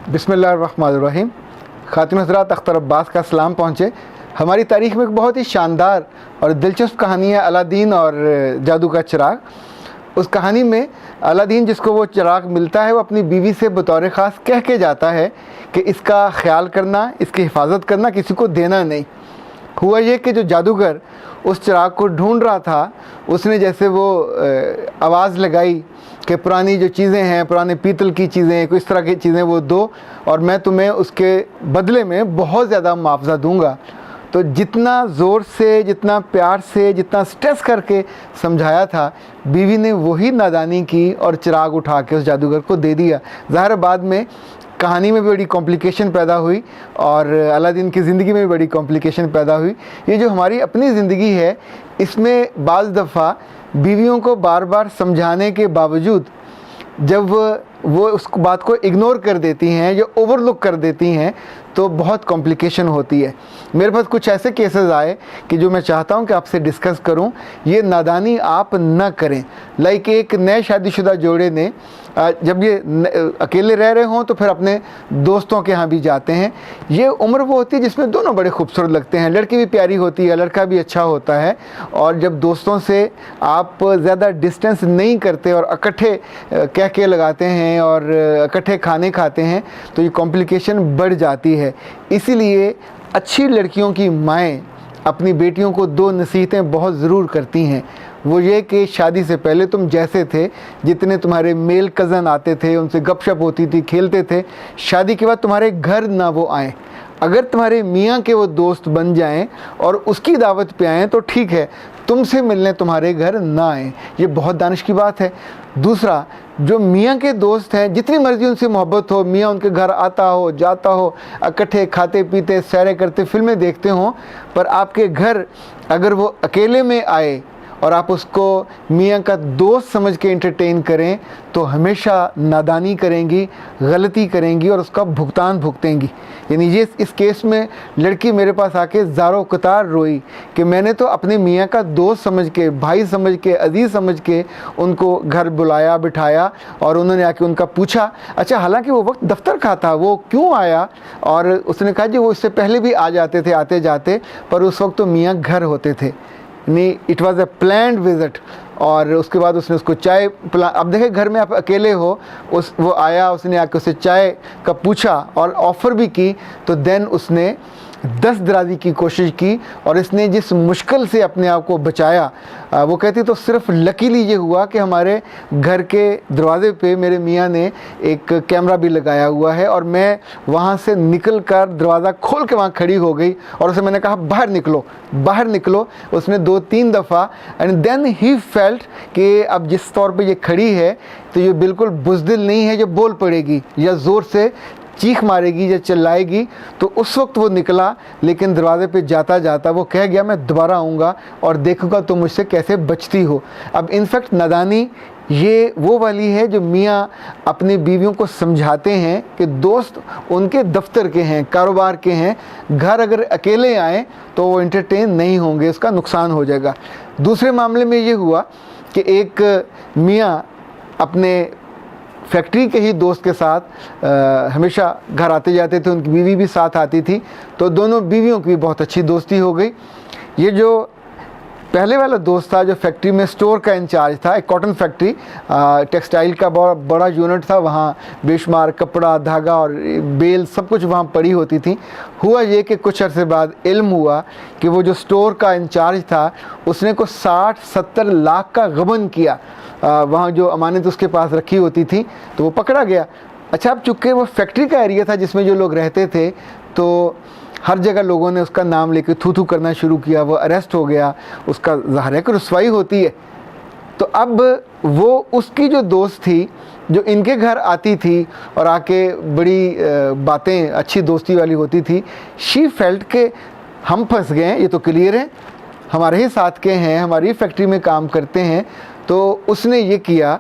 बिस्मिल्लाहिर्रहमानिर्रहीम। ख़ातिन हज़रात, अख्तर अब्बास का सलाम पहुँचे। हमारी तारीख़ में एक बहुत ही शानदार और दिलचस्प कहानी है अलादीन और जादू का चिराग। उस कहानी में अलादीन, जिसको वो चिराग मिलता है, वो अपनी बीवी से बतौर ख़ास कह के जाता है कि इसका ख्याल करना, इसकी हिफाजत करना, किसी को देना नहीं। हुआ ये कि जो जादूगर उस चिराग को ढूंढ रहा था, उसने जैसे वो आवाज़ लगाई कि पुरानी जो चीज़ें हैं, पुराने पीतल की चीज़ें, कोई इस तरह की चीज़ें वो दो और मैं तुम्हें उसके बदले में बहुत ज़्यादा मुआवजा दूंगा। तो जितना ज़ोर से, जितना प्यार से, जितना स्ट्रेस करके समझाया था, बीवी ने वही नादानी की और चिराग उठा के उस जादूगर को दे दिया। ज़ाहिर बाद में कहानी में भी बड़ी कॉम्प्लिकेशन पैदा हुई और अलादीन की ज़िंदगी में भी बड़ी कॉम्प्लिकेशन पैदा हुई। ये जो हमारी अपनी ज़िंदगी है, इसमें बाज़ दफ़ा बीवियों को बार बार समझाने के बावजूद जब वो उस बात को इग्नोर कर देती हैं या ओवरलुक कर देती हैं, तो बहुत कॉम्प्लिकेशन होती है। मेरे पास कुछ ऐसे केसेस आए कि जो मैं चाहता हूं कि आपसे डिस्कस करूं। ये नादानी आप न करें। लाइक एक नए शादीशुदा जोड़े ने जब ये अकेले रह रहे हों तो फिर अपने दोस्तों के यहाँ भी जाते हैं। ये उम्र वो होती है जिसमें दोनों बड़े खूबसूरत लगते हैं, लड़की भी प्यारी होती है, लड़का भी अच्छा होता है। और जब दोस्तों से आप ज़्यादा डिस्टेंस नहीं करते और इकट्ठे कह के लगाते हैं और इकट्ठे खाने खाते हैं, तो ये कॉम्प्लिकेशन बढ़ जाती है। इसीलिए अच्छी लड़कियों की माएँ अपनी बेटियों को दो नसीहतें बहुत ज़रूर करती हैं। वो ये कि शादी से पहले तुम जैसे थे, जितने तुम्हारे मेल कज़न आते थे, उनसे गपशप होती थी, खेलते थे, शादी के बाद तुम्हारे घर ना वो आएँ। अगर तुम्हारे मियाँ के वो दोस्त बन जाएं और उसकी दावत पे आएँ तो ठीक है, तुमसे मिलने तुम्हारे घर ना आएँ। ये बहुत दानिश की बात है। दूसरा, जो मियाँ के दोस्त हैं, जितनी मर्ज़ी उनसे मोहब्बत हो, मियाँ उनके घर आता हो, जाता हो, इकट्ठे खाते पीते, सैरें करते, फिल्में देखते हों, पर आपके घर अगर वो अकेले में आए और आप उसको मियाँ का दोस्त समझ के एंटरटेन करें, तो हमेशा नादानी करेंगी, गलती करेंगी और उसका भुगतान भुगतेंगी। यानी ये इस केस में लड़की मेरे पास आके ज़ारो कतार रोई कि मैंने तो अपने मियाँ का दोस्त समझ के, भाई समझ के, अजीज़ समझ के उनको घर बुलाया, बिठाया और उन्होंने आके उनका पूछा। अच्छा, हालांकि वो वक्त दफ्तर का था, वो क्यों आया? और उसने कहा जी वो इससे पहले भी आ जाते थे आते जाते, पर उस वक्त तो मियाँ घर होते थे। नहीं, it was a planned visit. और उसके बाद उसने उसको चाय पिला। अब देखें, घर में आप अकेले हो, वो आया, उसने आकर उससे चाय का पूछा और ऑफ़र भी की, तो देन उसने दस दराजी की कोशिश की और इसने जिस मुश्किल से अपने आप को बचाया, वो कहती तो सिर्फ लकीली ये हुआ कि हमारे घर के दरवाज़े पे मेरे मियाँ ने एक कैमरा भी लगाया हुआ है और मैं वहाँ से निकल कर दरवाज़ा खोल के वहाँ खड़ी हो गई और उसे मैंने कहा बाहर निकलो, बाहर निकलो। उसने 2-3 दफ़ा, एंड देन ही फेल्ट कि अब जिस तौर पे ये खड़ी है तो ये बिल्कुल बुज़दिल नहीं है जो बोल पड़ेगी या ज़ोर से चीख मारेगी या चिल्लाएगी। तो उस वक्त वो निकला, लेकिन दरवाज़े पे जाता जाता वो कह गया मैं दोबारा आऊँगा और देखूँगा तुम मुझसे कैसे बचती हो। अब इनफैक्ट नादानी ये वो वाली है जो मियाँ अपनी बीवियों को समझाते हैं कि दोस्त उनके दफ्तर के हैं, कारोबार के हैं, घर अगर अकेले आएँ तो वो एंटरटेन नहीं होंगे, उसका नुकसान हो जाएगा। दूसरे मामले में ये हुआ कि एक मियाँ अपने फैक्ट्री के ही दोस्त के साथ हमेशा घर आते जाते थे, उनकी बीवी भी साथ आती थी, तो दोनों बीवियों की भी बहुत अच्छी दोस्ती हो गई। ये जो पहले वाला दोस्त था, जो फैक्ट्री में स्टोर का इंचार्ज था, एक कॉटन फैक्ट्री, टेक्सटाइल का बहुत बड़ा यूनिट था, वहाँ बेशुमार कपड़ा, धागा और बेल सब कुछ वहाँ पड़ी होती थी। हुआ ये कि कुछ अरसे बाद इल्म हुआ कि वो जो स्टोर का इंचार्ज था, उसने को 60-70 लाख का गबन किया। वहाँ जो अमानत उसके पास रखी होती थी, तो वो पकड़ा गया। अच्छा, अब चूँकि वो फैक्ट्री का एरिया था जिसमें जो लोग रहते थे, तो हर जगह लोगों ने उसका नाम लेके थू थू करना शुरू किया। वो अरेस्ट हो गया, उसका ज़ाहिर है कि रुसवाई होती है। तो अब वो उसकी जो दोस्त थी, जो इनके घर आती थी और आके बड़ी बातें अच्छी दोस्ती वाली होती थी, शी फेल्ट के हम फंस गए, ये तो क्लियर है, हमारे ही साथ के हैं, हमारी फैक्ट्री में काम करते हैं। तो उसने ये किया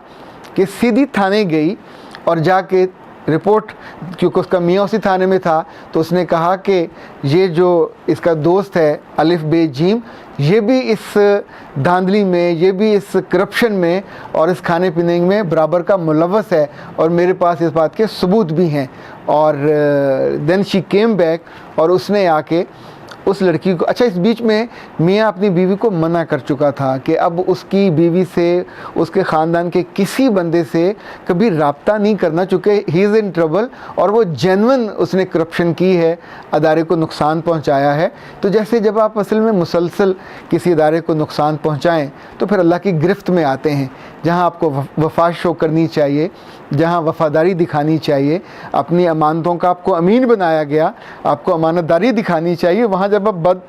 कि सीधी थाने गई और जाके रिपोर्ट, क्योंकि उसका मियाँ उसी थाने में था, तो उसने कहा कि ये जो इसका दोस्त है अलिफ बे जीम, ये भी इस धांधली में, ये भी इस करप्शन में और इस खाने पीने में बराबर का मुलव्वस है, और मेरे पास इस बात के सबूत भी हैं। और देन शी केम बैक, और उसने आके उस लड़की को, अच्छा इस बीच में मियाँ अपनी बीवी को मना कर चुका था कि अब उसकी बीवी से, उसके ख़ानदान के किसी बंदे से कभी रब्ता नहीं करना, चूँकि ही इज़ इन ट्रबल, और वो जेन्युइन उसने करप्शन की है, अदारे को नुकसान पहुंचाया है। तो जैसे जब आप असल में मुसलसल किसी अदारे को नुकसान पहुंचाएं तो फिर अल्लाह की गिरफ्त में आते हैं। जहां आपको वफा शो करनी चाहिए, जहां वफ़ादारी दिखानी चाहिए, अपनी अमानतों का आपको अमीन बनाया गया, आपको अमानतदारी दिखानी चाहिए, वहाँ जब आप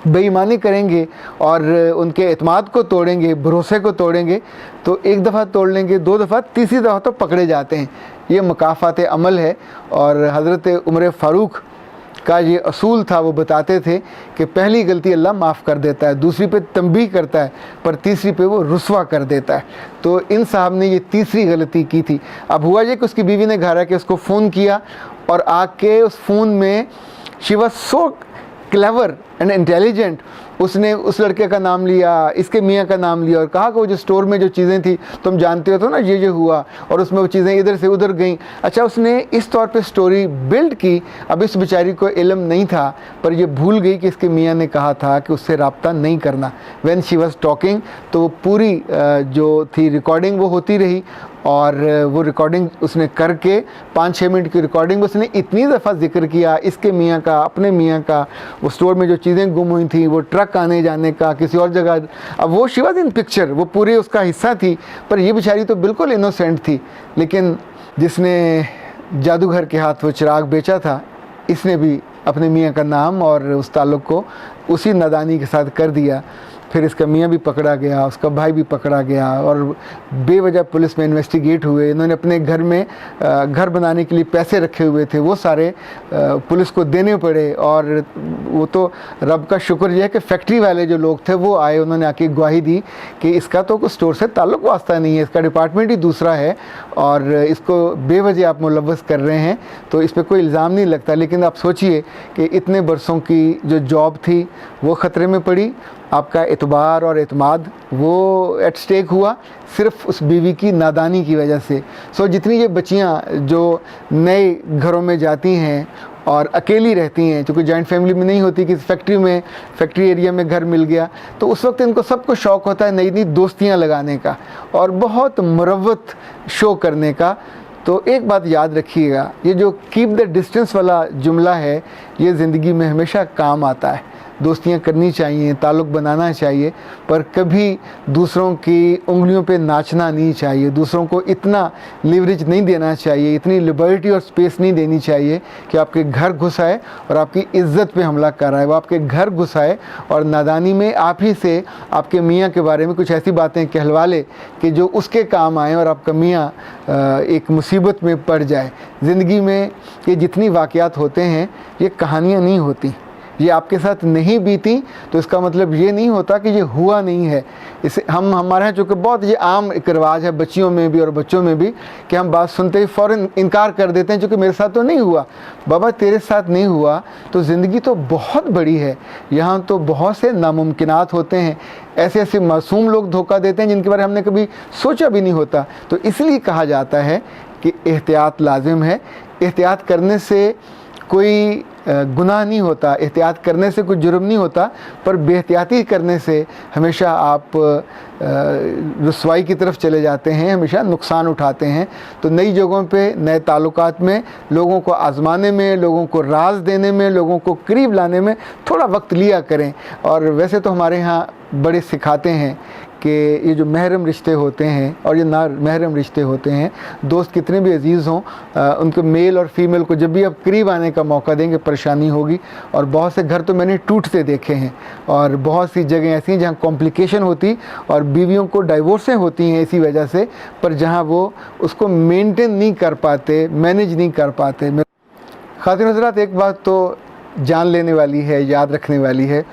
बेईमानी करेंगे और उनके एतमाद को तोड़ेंगे, भरोसे को तोड़ेंगे, तो एक दफ़ा तोड़ लेंगे, 2 दफ़ा, तीसरी दफ़ा तो पकड़े जाते हैं। ये मकाफ़ात अमल है। और हज़रत उमर फ़ारूक का ये असूल था, वो बताते थे कि पहली गलती अल्लाह माफ़ कर देता है, दूसरी पे तंबीह करता है, पर तीसरी पे वो रुस्वा कर देता है। तो इन साहब ने ये तीसरी गलती की थी। अब हुआ ये कि उसकी बीवी ने घर आके उसको फ़ोन किया, और आके उस फ़ोन में she was so clever and intelligent, उसने उस लड़के का नाम लिया, इसके मियाँ का नाम लिया, और कहा कि वो जो स्टोर में जो चीज़ें थी तुम जानते हो तो ना, ये हुआ, और उसमें वो चीज़ें इधर से उधर गईं। अच्छा, उसने इस तौर पे स्टोरी बिल्ड की। अब इस बेचारी को इल्म नहीं था, पर ये भूल गई कि इसके मियाँ ने कहा था कि उससे रब्ता नहीं करना। व्हेन शी वाज टॉकिंग, तो वो पूरी जो थी रिकॉर्डिंग वो होती रही, और वो रिकॉर्डिंग उसने करके 5-6 मिनट की रिकॉर्डिंग उसने इतनी दफ़ा जिक्र किया इसके मियाँ का, अपने मियाँ का, वो स्टोर में जो चीज़ें गुम हुई थी, वो ट्रक आने जाने का, किसी और जगह। अब वो शी वाज इन पिक्चर, वो पूरी उसका हिस्सा थी, पर ये बेचारी तो बिल्कुल इनोसेंट थी। लेकिन जिसने जादूगर के हाथ वो चिराग बेचा था, इसने भी अपने मियाँ का नाम और उस ताल्लुक़ को उसी नादानी के साथ कर दिया। फिर इसका मियाँ भी पकड़ा गया, उसका भाई भी पकड़ा गया, और बेवजह पुलिस में इन्वेस्टिगेट हुए। इन्होंने अपने घर में घर बनाने के लिए पैसे रखे हुए थे, वो सारे पुलिस को देने पड़े। और वो तो रब का शुक्र यह है कि फैक्ट्री वाले जो लोग थे वो आए, उन्होंने आके गवाही दी कि इसका तो कुछ स्टोर से ताल्लुक़ वास्ता नहीं है, इसका डिपार्टमेंट ही दूसरा है, और इसको बेवजह आप मुलव्वस कर रहे हैं, तो इस पर कोई इल्ज़ाम नहीं लगता। लेकिन आप सोचिए कि इतने बरसों की जो जॉब थी वो ख़तरे में पड़ी, आपका एतबार और एतमाद वो एट स्टेक हुआ सिर्फ उस बीवी की नादानी की वजह से। सो जितनी ये बच्चियाँ जो नए घरों में जाती हैं और अकेली रहती हैं, क्योंकि जॉइंट फैमिली में नहीं होती, कि फैक्ट्री में, फैक्ट्री एरिया में घर मिल गया, तो उस वक्त इनको सबको शौक़ होता है नई नई दोस्तियाँ लगाने का और बहुत मुरव्वत शो करने का। तो एक बात याद रखिएगा, ये जो कीप द डिस्टेंस वाला जुमला है, ये ज़िंदगी में हमेशा काम आता है। दोस्तियाँ करनी चाहिए, ताल्लुक़ बनाना चाहिए, पर कभी दूसरों की उंगलियों पे नाचना नहीं चाहिए, दूसरों को इतना लिवरेज नहीं देना चाहिए, इतनी लिबर्टी और स्पेस नहीं देनी चाहिए कि आपके घर घुस आए और आपकी इज़्ज़त पे हमला कर रहा है। वो आपके घर घुस आए और नादानी में आप ही से आपके मियाँ के बारे में कुछ ऐसी बातें कहलवा ले कि जो उसके काम आए और आपका मियाँ एक मुसीबत में पड़ जाए। ज़िंदगी में ये जितनी वाक़यात होते हैं ये कहानियाँ नहीं होती, ये आपके साथ नहीं बीती तो इसका मतलब ये नहीं होता कि ये हुआ नहीं है। इसे हमारे यहाँ चूँकि बहुत ये आम एक रिवाज है बच्चियों में भी और बच्चों में भी कि हम बात सुनते ही फ़ौरन इनकार कर देते हैं, चूँकि मेरे साथ तो नहीं हुआ। बाबा तेरे साथ नहीं हुआ तो ज़िंदगी तो बहुत बड़ी है, यहाँ तो बहुत से नामुमकिनात होते हैं, ऐसे ऐसे मासूम लोग धोखा देते हैं जिनके बारे में हमने कभी सोचा भी नहीं होता। तो इसलिए कहा जाता है कि एहतियात लाजिम है। एहतियात करने से कोई गुनाह नहीं होता, एहतियात करने से कोई जुर्म नहीं होता, पर बेहतियाती करने से हमेशा आप रुसवाई की तरफ चले जाते हैं, हमेशा नुकसान उठाते हैं। तो नई जगहों पे, नए ताल्लुकात में लोगों को आज़माने में, लोगों को राज देने में, लोगों को करीब लाने में थोड़ा वक्त लिया करें। और वैसे तो हमारे यहाँ बड़े सिखाते हैं कि ये जो महरम रिश्ते होते हैं और ये ना महरम रिश्ते होते हैं, दोस्त कितने भी अजीज़ हों, उनको मेल और फीमेल को जब भी आप करीब आने का मौका देंगे परेशानी होगी। और बहुत से घर तो मैंने टूटते देखे हैं, और बहुत सी जगह ऐसी हैं जहाँ कॉम्प्लिकेशन होती और बीवियों को डाइवोर्सें होती हैं इसी वजह से, पर जहाँ वो उसको मेंटेन नहीं कर पाते, मैनेज नहीं कर पाते। ख़ातिन हज़रात, एक बात तो जान लेने वाली है, याद रखने वाली है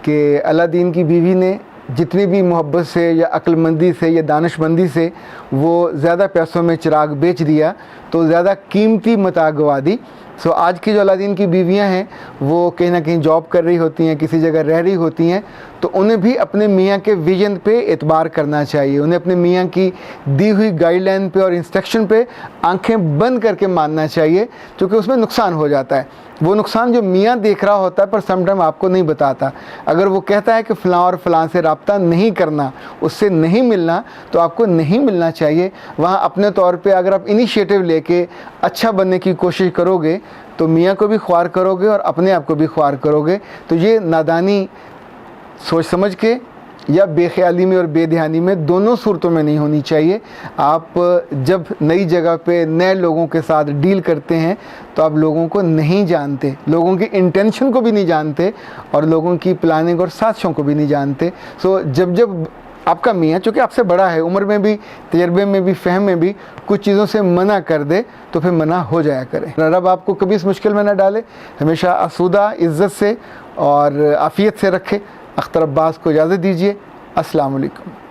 कि अलादीन की बीवी ने जितनी भी मोहब्बत से या अक्लमंदी से या दानिशमंदी से वो ज़्यादा पैसों में चिराग बेच दिया तो ज़्यादा कीमती मता गवा दी। सो आज की जो अलादीन की बीवियां हैं वो कहीं ना कहीं जॉब कर रही होती हैं, किसी जगह रह रही होती हैं, तो उन्हें भी अपने मियाँ के विजन पे एतबार करना चाहिए। उन्हें अपने मियाँ की दी हुई गाइडलाइन पे और इंस्ट्रक्शन पे आंखें बंद करके मानना चाहिए, क्योंकि उसमें नुकसान हो जाता है। वो नुकसान जो मियाँ देख रहा होता है पर समटाइम आपको नहीं बताता। अगर वो कहता है कि फ़लाँ और फ़लाँ से रब्ता नहीं करना, उससे नहीं मिलना, तो आपको नहीं मिलना चाहिए। वहाँ अपने तौर पे अगर आप इनिशिएटिव लेके अच्छा बनने की कोशिश करोगे तो मियाँ को भी ख्वार करोगे और अपने आप को भी ख्वार करोगे। तो ये नादानी सोच समझ के या बेख्याली में और बेध्यानी में, दोनों सूरतों में नहीं होनी चाहिए। आप जब नई जगह पे नए लोगों के साथ डील करते हैं तो आप लोगों को नहीं जानते, लोगों की इंटेंशन को भी नहीं जानते और लोगों की प्लानिंग और साजिशों को भी नहीं जानते। सो जब आपका मियाँ, चूँकि आपसे बड़ा है, उम्र में भी, तजर्बे में भी, फ़हम में भी, कुछ चीज़ों से मना कर दे तो फिर मना हो जाया करे। रब आपको कभी इस मुश्किल में ना डाले, हमेशा आसूदा, इज़्ज़त से और आफ़ियत से रखे। अख्तर अब्बास को इजाज़त दीजिए। अस्सलाम वालेकुम।